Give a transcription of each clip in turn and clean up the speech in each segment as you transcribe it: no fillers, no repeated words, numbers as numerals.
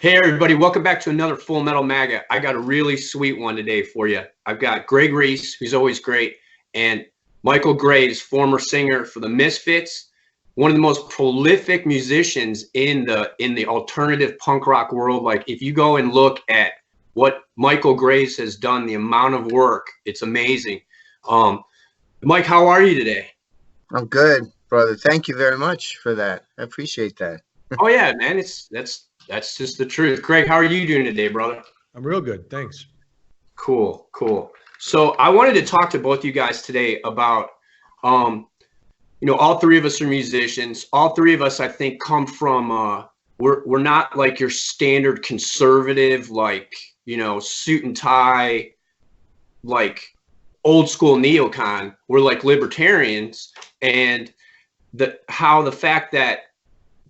Hey everybody, welcome back to another Full Metal MAGA. I got a really sweet one today for you. I've got Greg Reese, who's always great, and Michale Graves, former singer for the Misfits, one of the most prolific musicians in the alternative punk rock world. Like if you go and look at what Michale Graves has done, the amount of work, it's amazing. Mike, how are you today? I'm good, brother. Thank you very much for that. I appreciate that. Oh yeah, man, that's just the truth. Greg, how are you doing today, brother? I'm real good, thanks. Cool, cool. So I wanted to talk to both you guys today about, all three of us are musicians. All three of us, I think, come from, we're not like your standard conservative, like, suit and tie, like old school neocon. We're like libertarians, and the fact that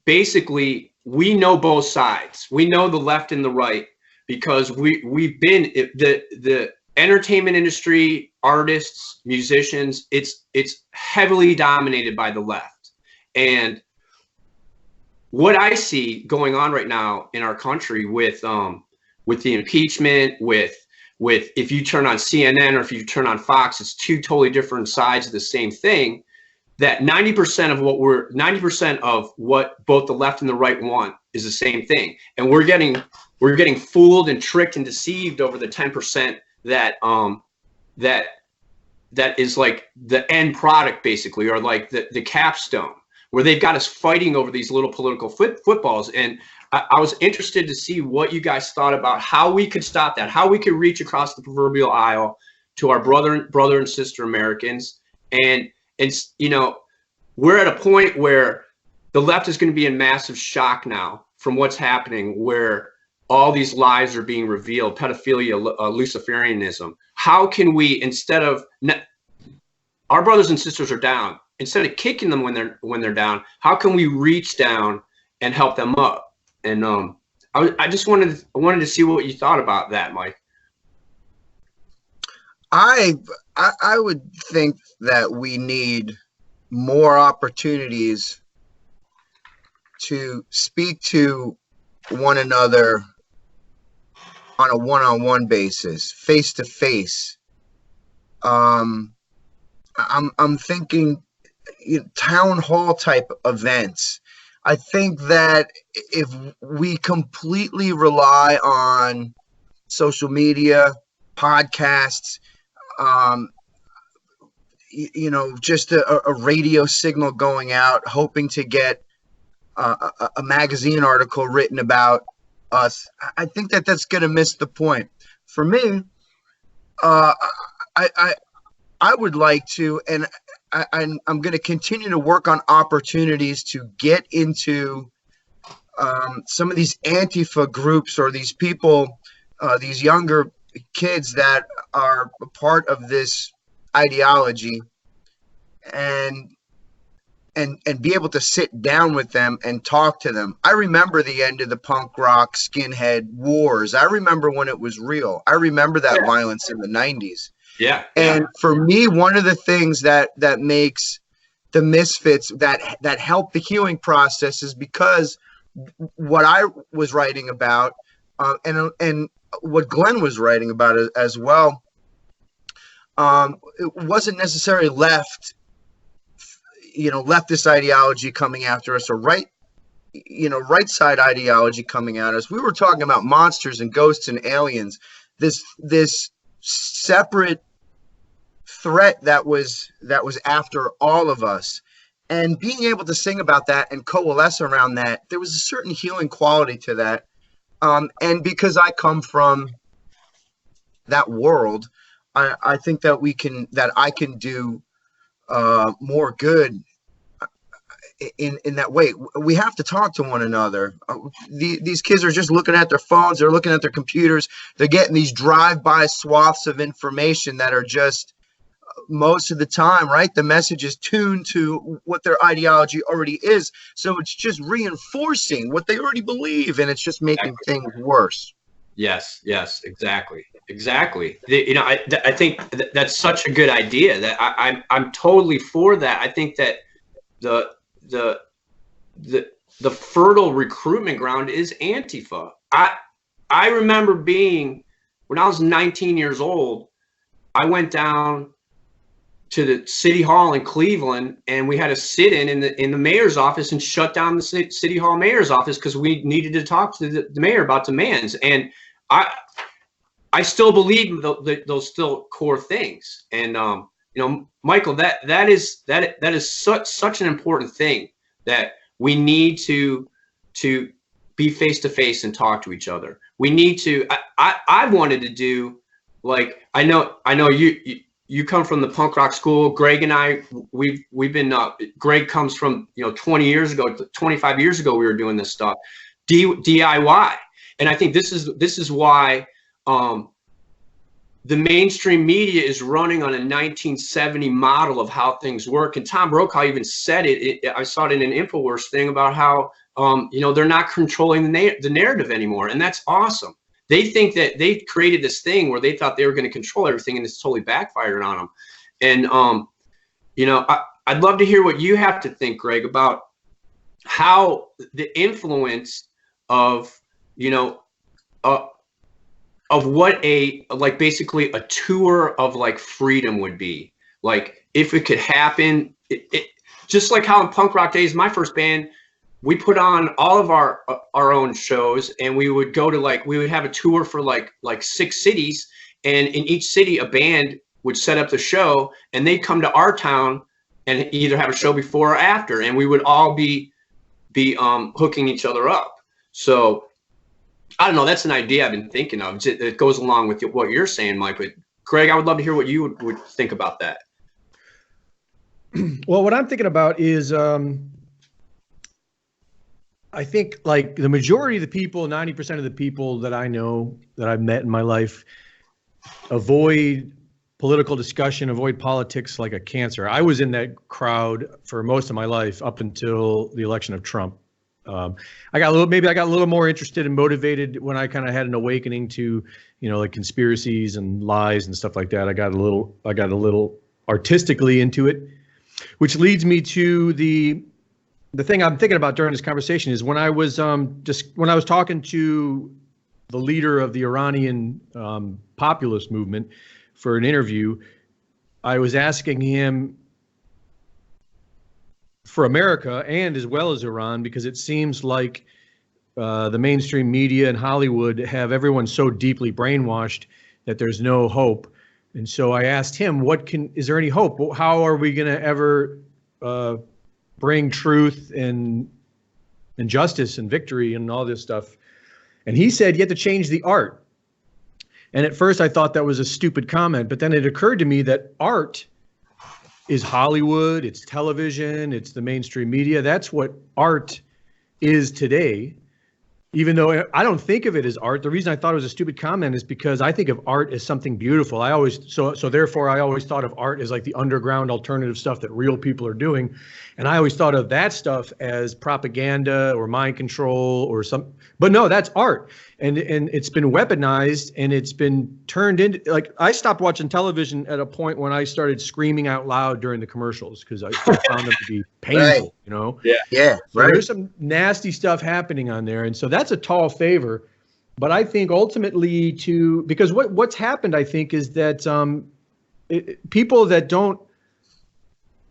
basically we know both sides. We know the left and the right because we've been the entertainment industry, artists, musicians, it's heavily dominated by the left. And what I see going on right now in our country with the impeachment, with if you turn on CNN or if you turn on Fox, it's two totally different sides of the same thing. That 90% of what both the left and the right want is the same thing, and we're getting fooled and tricked and deceived over the 10% that is like the end product, basically, or like the capstone, where they've got us fighting over these little political footballs. And I was interested to see what you guys thought about how we could stop that, how we could reach across the proverbial aisle to our brother and sister Americans. And we're at a point where the left is going to be in massive shock now from what's happening, where all these lies are being revealed, pedophilia, Luciferianism. How can we, instead of our brothers and sisters are down, instead of kicking them when they're down, how can we reach down and help them up? And I just wanted to see what you thought about that, Mike. I would think that we need more opportunities to speak to one another on a one-on-one basis, face to face. I'm thinking town hall type events. I think that if we completely rely on social media, podcasts, just a radio signal going out, hoping to get a magazine article written about us, I think that that's going to miss the point. For me, I would like to, and I'm going to continue to work on opportunities to get into some of these AntiFa groups, or these people, these younger kids that are a part of this ideology, and be able to sit down with them and talk to them. I remember the end of the punk rock skinhead wars. I remember when it was real. I remember that violence in the 90s. Yeah. And for me, one of the things that makes the Misfits, that help the healing process, is because what I was writing about, and what Glenn was writing about as well, it wasn't necessarily leftist ideology coming after us, or right side ideology coming at us. We were talking about monsters and ghosts and aliens, this separate threat that was after all of us. And being able to sing about that and coalesce around that, there was a certain healing quality to that. And because I come from that world, I think that I can do more good in that way. We have to talk to one another. These kids are just looking at their phones, they're looking at their computers, they're getting these drive-by swaths of information that are just, most of the time, right, the message is tuned to what their ideology already is, so it's just reinforcing what they already believe, and it's just making things worse. Yes, exactly. I think that's such a good idea. That I'm totally for that. I think that the fertile recruitment ground is AntiFa. I remember being, when I was 19 years old, I went down to the city hall in Cleveland, and we had a sit-in in the mayor's office and shut down the city hall mayor's office because we needed to talk to the mayor about demands. And I still believe those still core things. And you know, Michael, that is such an important thing, that we need to be face to face and talk to each other. We need to. I wanted to do, like, I know you come from the punk rock school. Greg and I, we've been. Greg comes from, you know, 20 years ago, 25 years ago, we were doing this stuff, DIY, and I think this is why the mainstream media is running on a 1970 model of how things work. And Tom Brokaw even said it. I saw it in an InfoWars thing about how you know, they're not controlling the narrative anymore, and that's awesome. They think that they created this thing where they thought they were going to control everything, and it's totally backfired on them. And you know, I'd love to hear what you have to think, Greg, about how the influence of, you know, of what basically a tour of like freedom would be. Like, if it could happen, just like how in punk rock days, my first band, we put on all of our own shows, and we would go to, we would have a tour for like 6 cities, and in each city a band would set up the show, and they'd come to our town and either have a show before or after, and we would all be hooking each other up. So I don't know, that's an idea I've been thinking of. It goes along with what you're saying, Mike. But Greg, I would love to hear what you would think about that. Well, what I'm thinking about is I think, like, the majority of the people, 90% of the people that I know, that I've met in my life, avoid political discussion, avoid politics like a cancer. I was in that crowd for most of my life up until the election of Trump. I got a little more interested and motivated when I kind of had an awakening to, you know, like conspiracies and lies and stuff like that. I got a little artistically into it, which leads me to the thing I'm thinking about during this conversation is when I was talking to the leader of the Iranian populist movement for an interview, I was asking him for America and as well as Iran, because it seems like the mainstream media and Hollywood have everyone so deeply brainwashed that there's no hope. And so I asked him, is there any hope? How are we going to ever bring truth and justice and victory and all this stuff? And he said, you have to change the art. And at first I thought that was a stupid comment, but then it occurred to me that art is Hollywood, it's television, it's the mainstream media. That's what art is today. Even though I don't think of it as art, the reason I thought it was a stupid comment is because I think of art as something beautiful. Therefore I always thought of art as like the underground alternative stuff that real people are doing. And I always thought of that stuff as propaganda or mind control or but no, that's art. And it's been weaponized, and it's been turned into, like, I stopped watching television at a point when I started screaming out loud during the commercials because I found them to be painful, right. You know? Yeah, so right. There's some nasty stuff happening on there. And so that's a tall favor. But I think ultimately because what's happened, I think, is that people that don't,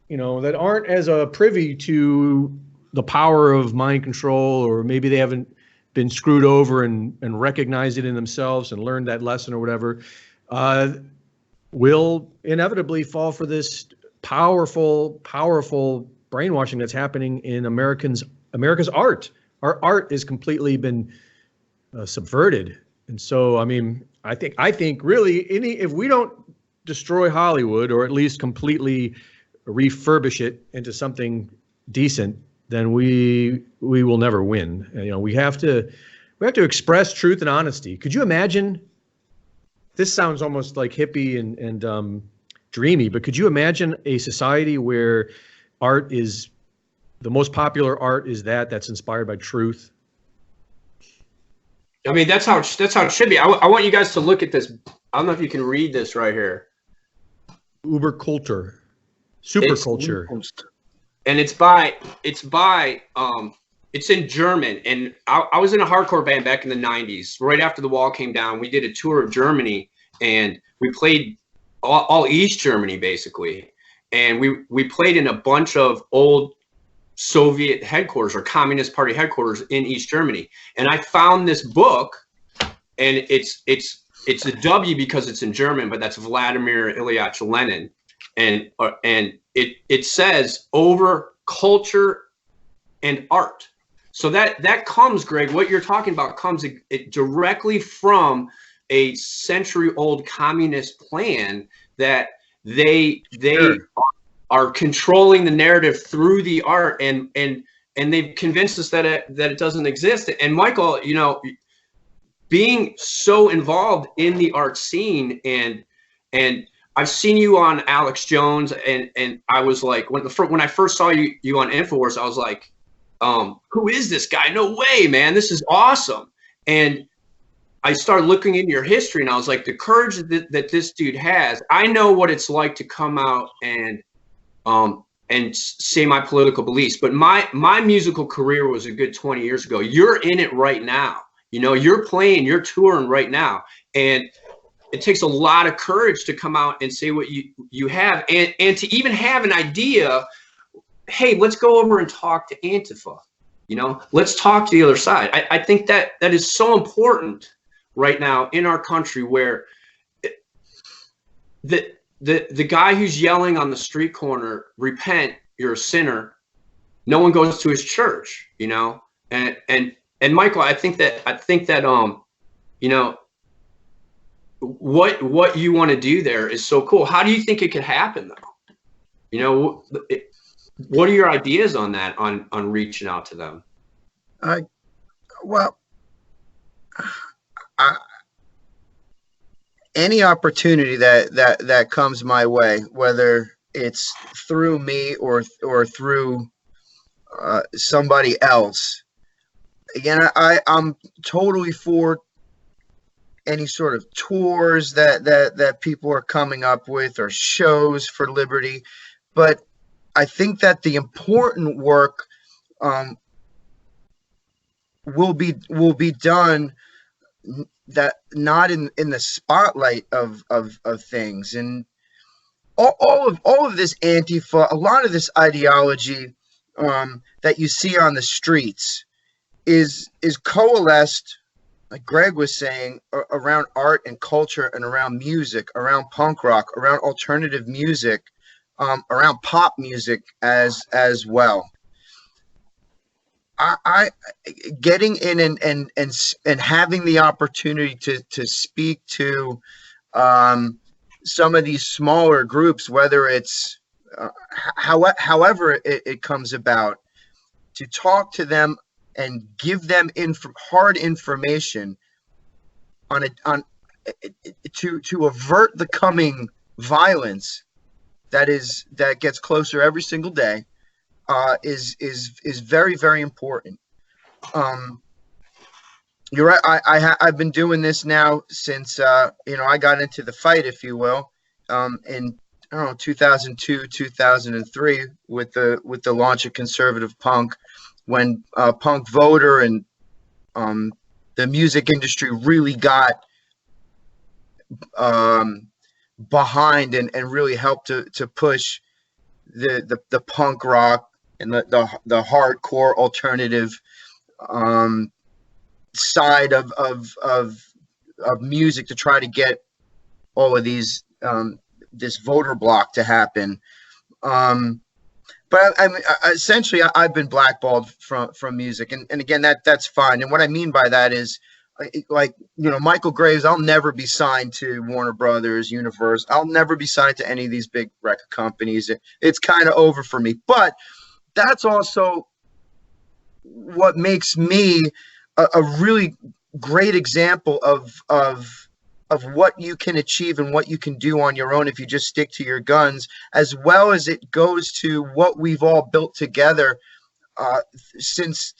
you know, that aren't as privy to the power of mind control, or maybe they haven't been screwed over and recognized it in themselves and learned that lesson or whatever, will inevitably fall for this powerful brainwashing that's happening in America's art. Our art has completely been subverted. And so, I mean, I think really if we don't destroy Hollywood, or at least completely refurbish it into something decent, then we will never win. You know, we have to express truth and honesty. Could you imagine? This sounds almost like hippie and dreamy, but could you imagine a society where art is the most popular art is that's inspired by truth? I mean, that's how it should be. I want you guys to look at this. I don't know if you can read this right here. Uberculture, superculture. And it's by it's in German, and I was in a hardcore band back in the 90s. Right after the wall came down, we did a tour of Germany, and we played all East Germany, basically. And we played in a bunch of old Soviet headquarters or Communist Party headquarters in East Germany. And I found this book, and it's a W because it's in German, but that's Vladimir Ilyich Lenin. And it says over culture and art. So that comes, Greg, what you're talking about comes directly from a century-old communist plan that they are controlling the narrative through the art, and they've convinced us that it doesn't exist. And Michael, you know, being so involved in the art scene, and I've seen you on Alex Jones, and I was like, when I first saw you on Infowars, I was like, who is this guy? No way, man, this is awesome. And I started looking into your history, and I was like, the courage that this dude has. I know what it's like to come out and say my political beliefs, but my musical career was a good 20 years ago. You're in it right now. You know, you're playing, you're touring right now, and it takes a lot of courage to come out and say what you have, and to even have an idea. Hey, let's go over and talk to Antifa. You know, let's talk to the other side. I think that is so important right now in our country, where the guy who's yelling on the street corner, repent, you're a sinner, no one goes to his church, you know. And Michael, I think that you know, what you want to do there is so cool. How do you think it could happen, though? You know, what are your ideas on that, on reaching out to them? Any opportunity that comes my way, whether it's through me or through somebody else. Again, I'm totally for any sort of tours that people are coming up with, or shows for liberty, but I think that the important work will be done, that not in the spotlight of things. And all of this Antifa, a lot of this ideology that you see on the streets is coalesced, like Greg was saying, around art and culture, and around music, around punk rock, around alternative music, around pop music as well. I getting in and having the opportunity to speak to some of these smaller groups, whether it's however it comes about, to talk to them and give them hard information to avert the coming violence that gets closer every single day, is very, very important. You're right. I've been doing this now since I got into the fight, if you will, in 2002, 2003, with the launch of conservative punk, when Punk Voter and the music industry really got behind and really helped to push the punk rock and the hardcore alternative side of music, to try to get all of these this voter block to happen. But essentially I've been blackballed from music, and again, that's fine. And what I mean by that is, like, Michael Graves, I'll never be signed to Warner Brothers, Universal. I'll never be signed to any of these big record companies. It's kind of over for me. But that's also what makes me a really great example of what you can achieve and what you can do on your own if you just stick to your guns, as well as it goes to what we've all built together since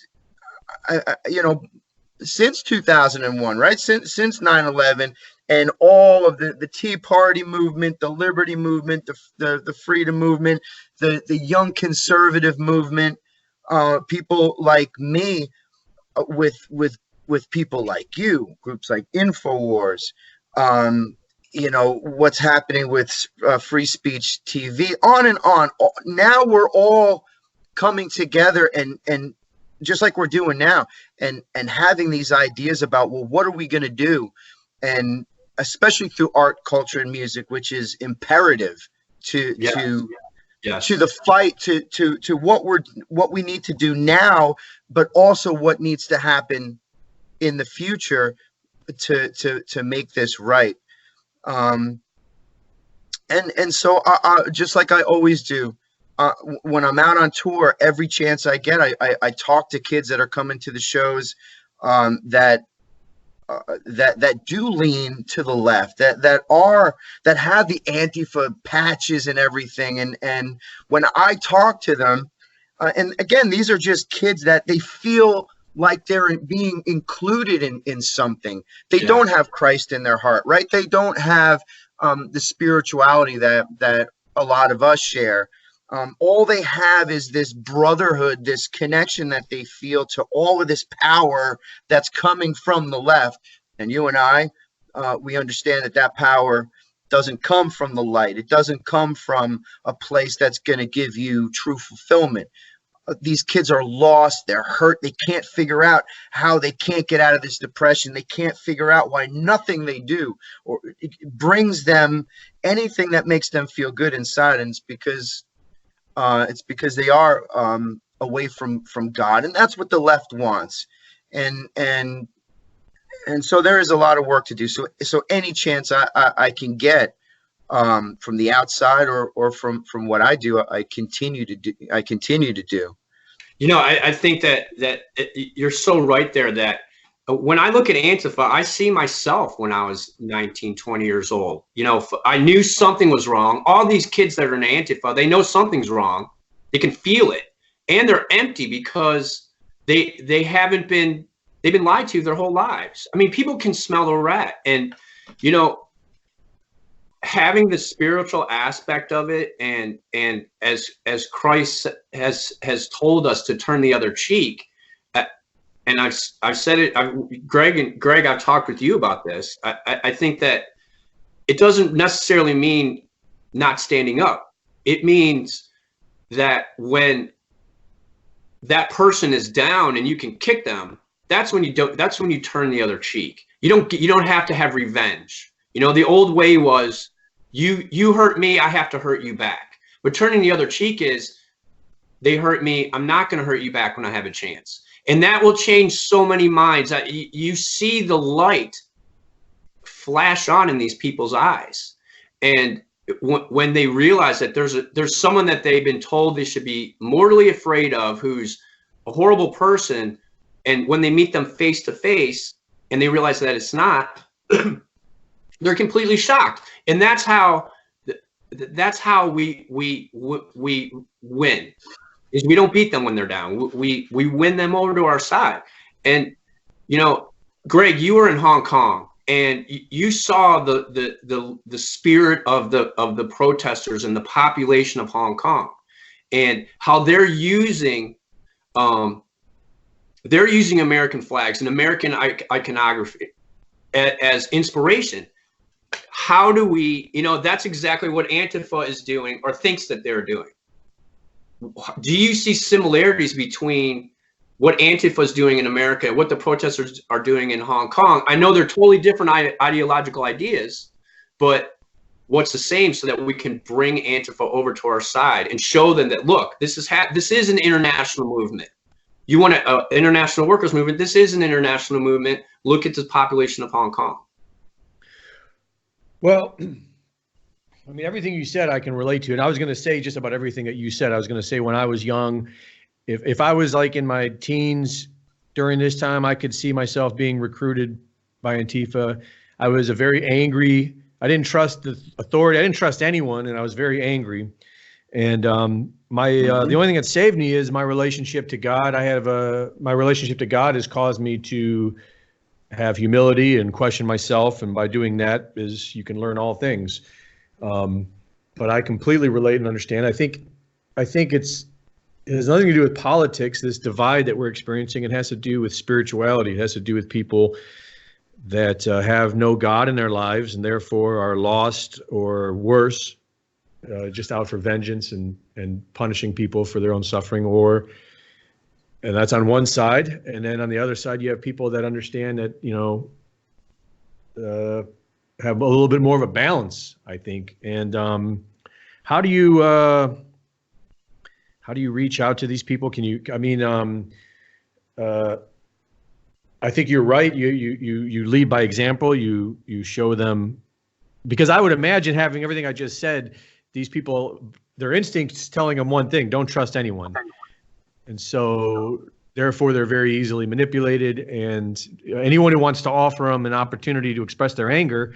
2001, right? Since 9/11, and all of the Tea Party movement, the Liberty movement, the Freedom movement, the Young Conservative movement, people like me, with people like you, groups like InfoWars, what's happening with Free Speech TV, on and on. Now we're all coming together and just like we're doing now, and having these ideas about, well, what are we going to do? And especially through art, culture, and music, which is imperative to the fight, to what we need to do now, but also what needs to happen in the future to make this right. And so just like I always do, when I'm out on tour, every chance I get, I talk to kids that are coming to the shows, that do lean to the left, that have the Antifa patches and everything. And when I talk to them, and again, these are just kids that they feel like they're being included in something. They don't have Christ in their heart, right? They don't have the spirituality that a lot of us share. All they have is this brotherhood, this connection that they feel to all of this power that's coming from the left. And you and I, we understand that power doesn't come from the light. It doesn't come from a place that's going to give you true fulfillment. These kids are lost. They're hurt. They can't figure out how they can't get out of this depression. They can't figure out why nothing they do or it brings them anything that makes them feel good inside. And it's because they are away from God, and that's what the left wants. And so there is a lot of work to do. So any chance I can get from the outside or from what I do, I continue to do. I think that you're so right there, that when I look at Antifa, I see myself when I was 19, 20 years old. I knew something was wrong. All these kids that are in Antifa, they know something's wrong. They can feel it, and they're empty because they've been lied to their whole lives. I mean, people can smell the rat, and having the spiritual aspect of it, and as Christ has told us to turn the other cheek, and I've said it, Greg, I've talked with you about this. I think that it doesn't necessarily mean not standing up. It means that when that person is down and you can kick them, that's when you turn the other cheek. You don't have to have revenge. The old way was you hurt me, I have to hurt you back. But turning the other cheek is, they hurt me, I'm not going to hurt you back when I have a chance. And that will change so many minds. You see the light flash on in these people's eyes. And when they realize that there's someone that they've been told they should be mortally afraid of, who's a horrible person, and when they meet them face to face and they realize that it's not, they're completely shocked. And that's how we win. Is we don't beat them when they're down. We win them over to our side. And Greg, you were in Hong Kong, and you saw the spirit of the protesters and the population of Hong Kong, and how they're using American flags and American iconography as inspiration. How do we, that's exactly what Antifa is doing, or thinks that they're doing. Do you see similarities between what Antifa is doing in America and what the protesters are doing in Hong Kong? I know they're totally different ideological ideas, but what's the same, so that we can bring Antifa over to our side and show them that, look, this is an international movement. You want an international workers movement? This is an international movement. Look at the population of Hong Kong. Well, I mean, everything you said I can relate to. And I was going to say just about everything that you said. I was going to say, when I was young, if I was like in my teens during this time, I could see myself being recruited by Antifa. I was a very angry, I didn't trust the authority. I didn't trust anyone, and I was very angry. And the only thing that saved me is my relationship to God. My relationship to God has caused me to have humility and question myself. And by doing that, you can learn all things. But I completely relate and understand. I think it's It has nothing to do with politics. This divide that we're experiencing, it has to do with spirituality. It has to do with people that have no God in their lives and therefore are lost or worse, just out for vengeance and punishing people for their own suffering. And that's on one side. And then on the other side, you have people that understand that, have a little bit more of a balance, I think. And how do you reach out to these people? I think you're right. You lead by example. You show them, because I would imagine, having everything I just said, these people, their instinct's telling them one thing: don't trust anyone. And so therefore they're very easily manipulated, and anyone who wants to offer them an opportunity to express their anger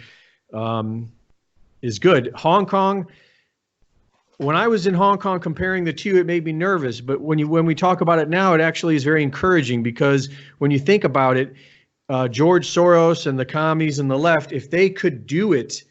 is good. Hong Kong, when I was in Hong Kong comparing the two, it made me nervous. But when we talk about it now, it actually is very encouraging, because when you think about it, George Soros and the commies and the left, if they could do it,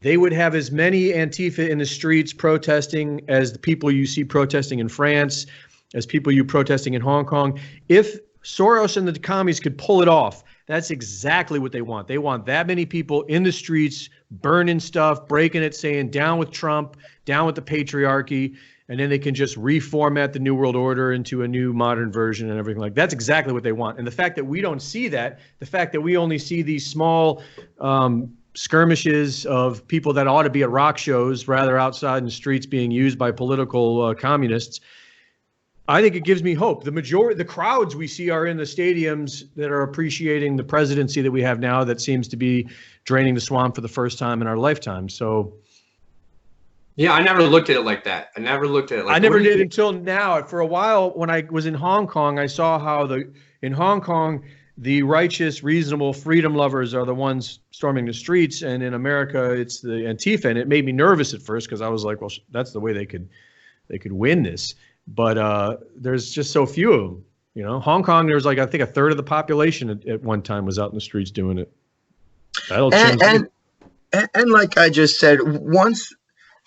they would have as many Antifa in the streets protesting as the people you see protesting in France, as people you protesting in Hong Kong. If Soros and the commies could pull it off, that's exactly what they want. They want that many people in the streets, burning stuff, breaking it, saying down with Trump, down with the patriarchy, and then they can just reformat the New World Order into a new modern version and everything like that. That's exactly what they want. And the fact that we don't see that, the fact that we only see these small skirmishes of people that ought to be at rock shows rather outside in the streets being used by political communists, I think it gives me hope. The crowds we see are in the stadiums that are appreciating the presidency that we have now, that seems to be draining the swamp for the first time in our lifetime. So, yeah, I never looked at it like that. I never did until now. For a while, when I was in Hong Kong, I saw how in Hong Kong, the righteous, reasonable freedom lovers are the ones storming the streets, and in America, it's the Antifa. And it made me nervous at first, because I was like, well, that's the way they could win this. But there's just so few of them. Hong Kong, there's I think a third of the population at one time was out in the streets doing it. That'll change. And like I just said,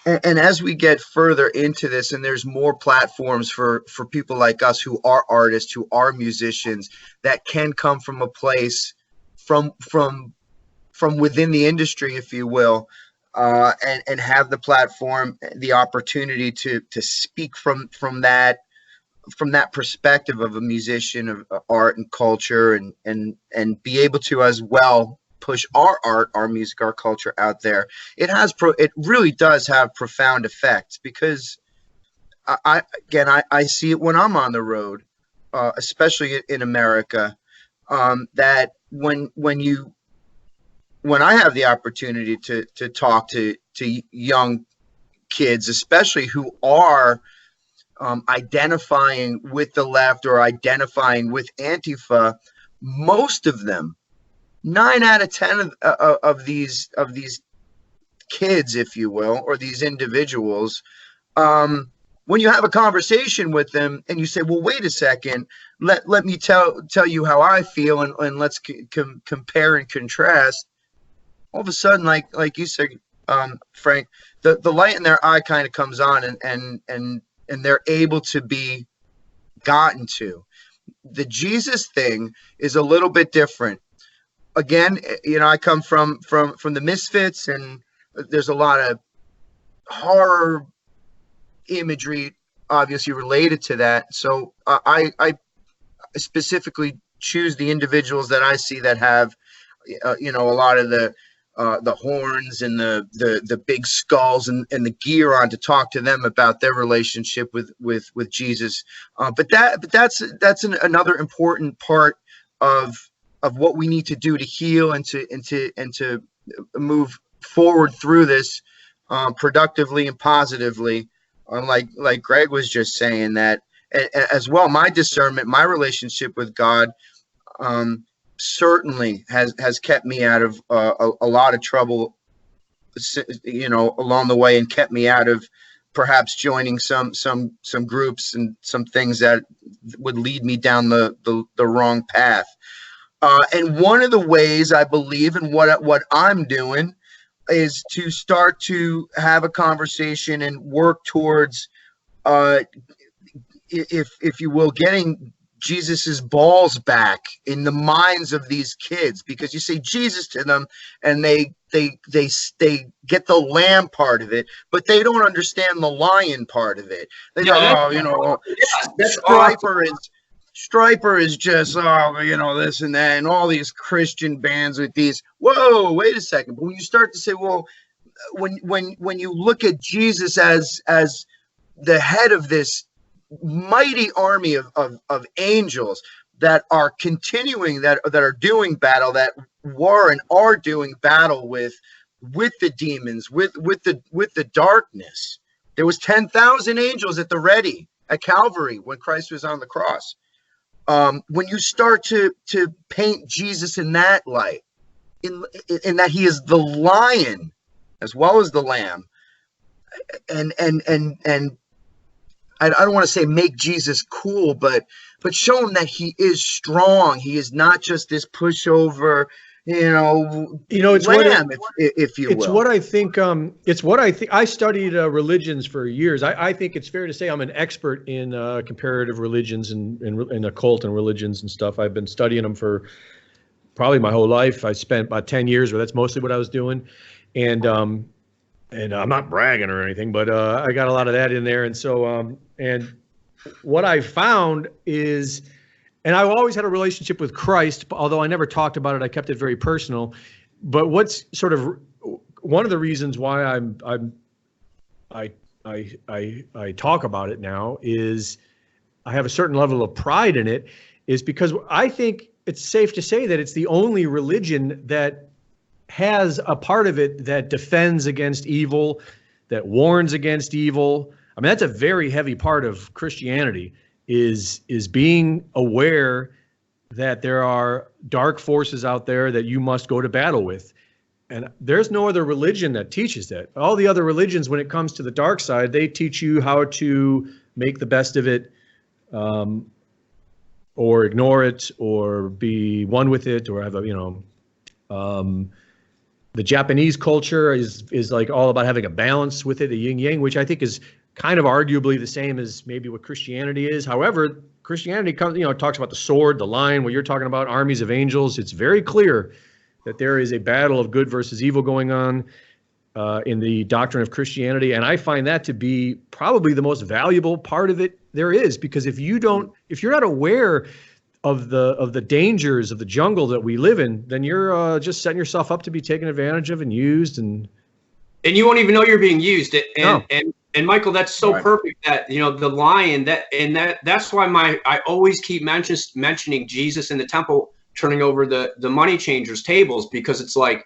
and as we get further into this, and there's more platforms for people like us who are artists, who are musicians, that can come from a place from within the industry, if you will, and have the platform, the opportunity to speak from that perspective of a musician, of art and culture, and be able to as well push our art, our music, our culture out there. It really does have profound effects, because I see it when I'm on the road, especially in America, that when I have the opportunity to talk to young kids, especially who are identifying with the left or identifying with Antifa, most of them, 9 out of 10 of these kids, if you will, or these individuals, when you have a conversation with them and you say, well, wait a second, let me tell you how I feel, and let's compare and contrast. All of a sudden, like you said, Frank, the light in their eye kind of comes on, and they're able to be gotten to. The Jesus thing is a little bit different. Again, I come from the Misfits, and there's a lot of horror imagery obviously related to that. So I specifically choose the individuals that I see that have, a lot of the horns and the big skulls and the gear on, to talk to them about their relationship with Jesus. But that's another important part of what we need to do to heal and to move forward through this productively and positively. Like Greg was just saying, that as well, my discernment, my relationship with God, certainly has kept me out of a lot of trouble, along the way, and kept me out of perhaps joining some groups and some things that would lead me down the wrong path. And one of the ways I believe, and what I'm doing, is to start to have a conversation and work towards if you will, getting Jesus's balls back in the minds of these kids, because you say Jesus to them and they get the lamb part of it, but they don't understand the lion part of it. They go, oh, you know, Striper is just, oh, you know, this and that, and all these Christian bands with these. Whoa, wait a second. But when you start to say, well, when you look at Jesus as the head of this mighty army of angels that are continuing, that are doing battle, that were and are doing battle with the demons, with the darkness. There was 10,000 angels at the ready at Calvary when Christ was on the cross. When you start to paint Jesus in that light, in that he is the lion as well as the lamb, and I don't want to say make Jesus cool, but show him that he is strong. He is not just this pushover, it's lamb, if you will. It's what I think. It's what I think. I studied religions for years. I think it's fair to say I'm an expert in comparative religions and occult and religions and stuff. I've been studying them for probably my whole life. I spent about 10 years where that's mostly what I was doing. And I'm not bragging or anything, but I got a lot of that in there. And so, and what I found is, and I've always had a relationship with Christ, although I never talked about it. I kept it very personal. But what's sort of one of the reasons why I talk about it now is I have a certain level of pride in it, is because I think it's safe to say that it's the only religion that has a part of it that defends against evil, that warns against evil. I mean, that's a very heavy part of Christianity, is being aware that there are dark forces out there that you must go to battle with. And there's no other religion that teaches that. All the other religions, when it comes to the dark side, they teach you how to make the best of it, or ignore it, or be one with it, or have the Japanese culture is like all about having a balance with it, a yin yang, which I think is kind of arguably the same as maybe what Christianity is. However, Christianity comes, talks about the sword, the lion, what you're talking about, armies of angels. It's very clear that there is a battle of good versus evil going on in the doctrine of Christianity. And I find that to be probably the most valuable part of it there is, because if you're not aware of the dangers of the jungle that we live in, then you're just setting yourself up to be taken advantage of and used, and you won't even know you're being used. And Michael, that's so right. Perfect that the lion, that's why I always keep mentioning Jesus in the temple turning over the money changers' tables, because it's like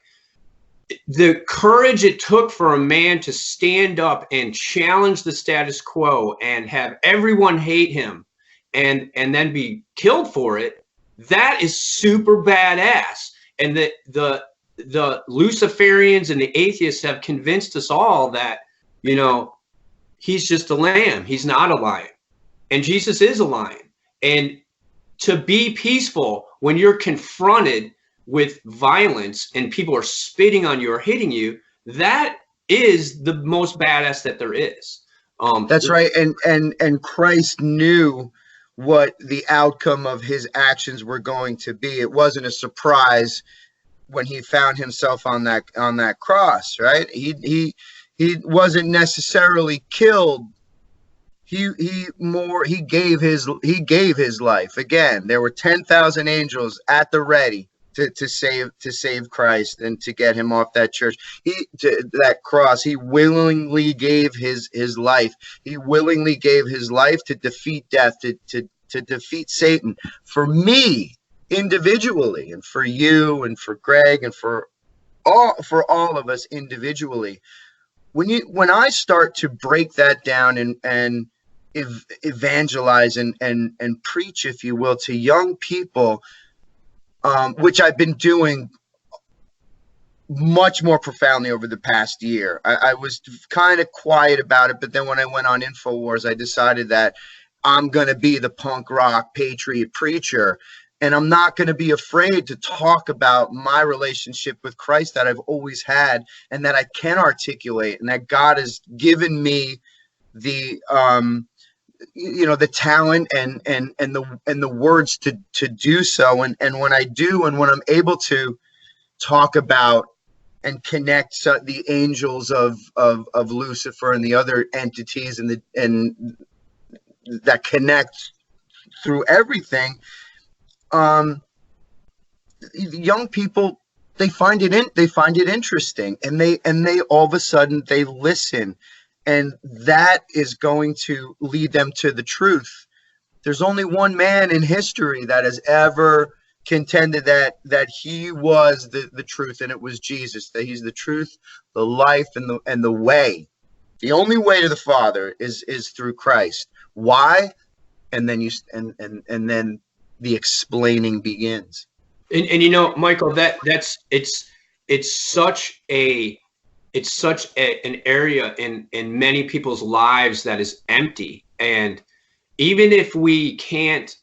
the courage it took for a man to stand up and challenge the status quo and have everyone hate him and then be killed for it. That is super badass. And the Luciferians and the atheists have convinced us all that, he's just a lamb. He's not a lion. And Jesus is a lion. And to be peaceful when you're confronted with violence and people are spitting on you or hitting you, that is the most badass that there is. That's right. And Christ knew what the outcome of his actions were going to be. It wasn't a surprise when he found himself on that cross, right? He wasn't necessarily killed. He gave his life. Again, there were 10,000 angels at the ready to save Christ and to get him off that that cross. He willingly gave his life. He willingly gave his life to defeat death, to defeat Satan. For me individually, and for you and for Greg and for all of us individually. When I start to break that down and evangelize and preach, if you will, to young people, which I've been doing much more profoundly over the past year. I was kind of quiet about it, but then when I went on InfoWars, I decided that I'm going to be the punk rock patriot preacher, and I'm not going to be afraid to talk about my relationship with Christ that I've always had and that I can articulate, and that God has given me the the talent and the words to do so. And when I do, and when I'm able to talk about and connect the angels of Lucifer and the other entities and that connect through everything, young people, they find it interesting, and they all of a sudden they listen, and that is going to lead them to the truth. There's only one man in history that has ever contended that he was the truth, and it was Jesus. That he's the truth, the life, and the way. The only way to the Father is through Christ. Why? And then and then the explaining begins. And Michael, it's such an area in many people's lives that is empty. And even if we can't,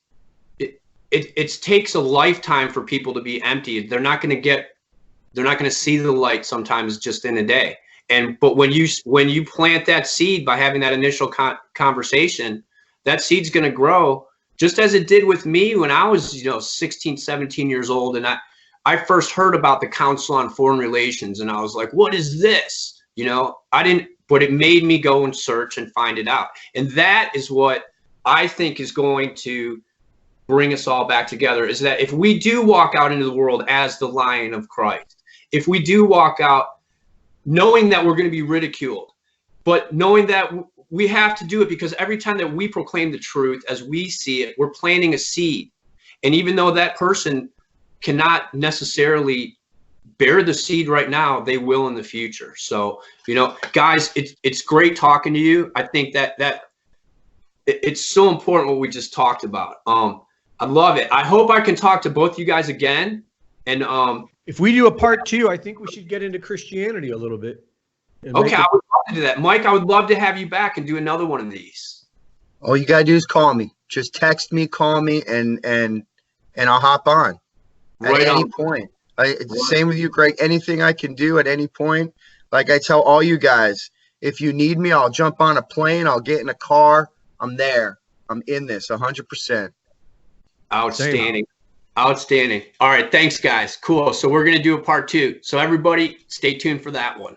it takes a lifetime for people to be empty. They're not going to see the light sometimes just in a day. But when you plant that seed by having that initial conversation, that seed's going to grow, just as it did with me when I was 16, 17 years old, and I first heard about the Council on Foreign Relations, and I was like, what is this? I didn't, but it made me go and search and find it out. And that is what I think is going to bring us all back together, is that if we do walk out into the world as the Lion of Christ, if we do walk out knowing that we're going to be ridiculed, but knowing that we have to do it, because every time that we proclaim the truth as we see it, we're planting a seed. And even though that person cannot necessarily bear the seed right now, they will in the future. So, guys, it's great talking to you. I think that it's so important what we just talked about. I love it. I hope I can talk to both you guys again. And if we do a part 2, I think we should get into Christianity a little bit. Okay, I would love to do that. Mike, I would love to have you back and do another one of these. All you gotta do is call me. Just text me, call me, and I'll hop on at any point. It's the same with you, Greg. Anything I can do at any point. Like I tell all you guys, if you need me, I'll jump on a plane. I'll get in a car. I'm there. I'm in this 100%. Outstanding. Outstanding. All right. Thanks, guys. Cool. So we're going to do a part 2. So everybody stay tuned for that one.